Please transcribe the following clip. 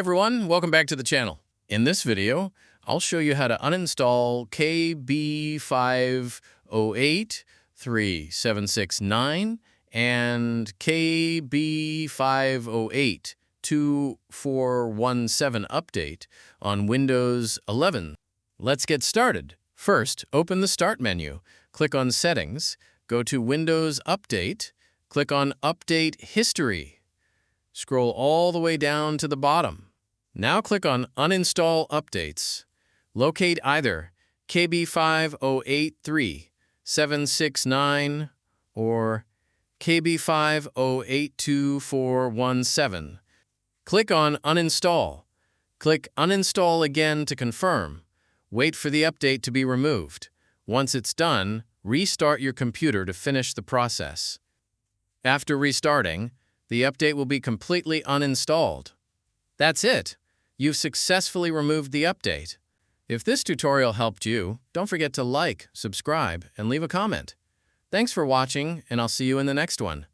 Everyone, welcome back to the channel. In this video, I'll show you how to uninstall KB5083769 and KB5082417 update on Windows 11. Let's get started. First, open the Start menu, click on Settings, go to Windows Update, click on Update History. Scroll all the way down to the bottom. Now click on Uninstall Updates. Locate either KB5083769 or KB5082417. Click on Uninstall. Click Uninstall again to confirm. Wait for the update to be removed. Once it's done, restart your computer to finish the process. After restarting, the update will be completely uninstalled. That's it. You've successfully removed the update. If this tutorial helped you, don't forget to like, subscribe, and leave a comment. Thanks for watching, and I'll see you in the next one.